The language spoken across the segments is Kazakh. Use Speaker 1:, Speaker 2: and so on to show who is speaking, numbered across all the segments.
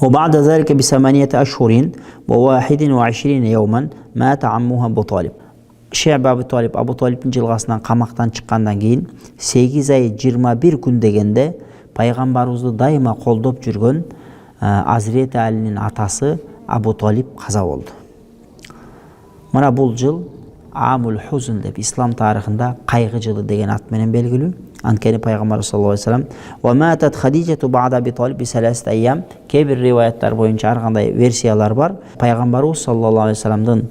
Speaker 1: وبعد ذلك ب8 أشهر و21 يوما مات عمه أبو طالب. Шейба Абу Талибтің жылғасынан қамақтан шыққандан кейін 8 ай 21 күн дегенде пайғамбарымызды дайыма қолдап жүрген Азіреті Әлінің атасы Абу Талиб қаза болды. Мына бұл жыл Амул Хузн деп ислам тарихында қайғы жылы деген атменен белгілі. Анткени пайғамбар саллаллаху алейхи вассалам ва матат Хадижату ба'да Аби Талиб би-3 айям. Кейбір риwayаттар бойынша арғандай версиялар бар. Пайғамбарымыз саллаллаху алейхи вассаламдың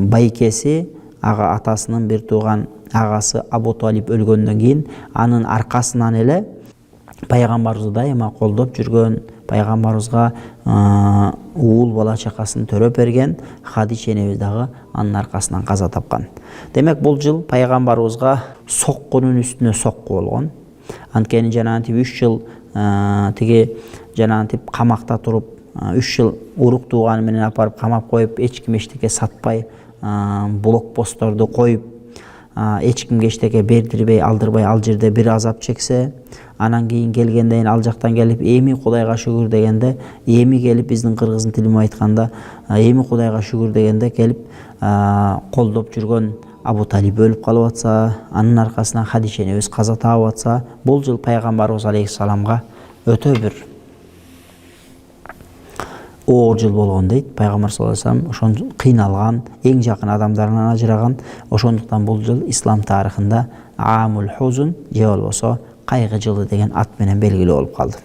Speaker 1: байкесі, аға атасының бір туған ағасы Абу Талиб өлгөндөн кейін анын арқасынан эле пайғамбарымызды дайыма қолдап жүрген, пайғамбарымызға уул бала чакасын төрөп берген Хадиша энебиздағы анын арқасынан қаза тапқан. Демек бұл жыл пайғамбарымызға соққының үстіне соққы болған. Анткени жанагынтип 3 жыл тиги жанагынтип камакта туруп 3 жыл урук тууганы менен апарып камап коюп, эч ким эчтеке сатпай, блокпостторду коюп, эч кимге эчтеке бердирбей, алдырбай ал жерде бир азап чексе, анан кийин келгенден ал жактан келип эми Кудайга шүгүр дегенде, эми келип биздин кыргыздын тилимен айтканда, эми Кудайга шүгүр дегенде келип колдоп жүргөн Абу Талиб өлүп калып атса, анын аркасынан Хадиша энебиз каза таап атса, бул жыл пайгамбарыбыз алейхиссаламга өтө бир оор жыл болгон дейт. Пайгамбар саллаллаху алейхи вассалам ошон кыйналган, эң жакын адамдарынан ажыраган. Ошондуктан бул жыл ислам тарыхында Амул Хузн же болбосо кайгы жылы деген ат менен белгилүү болуп калды.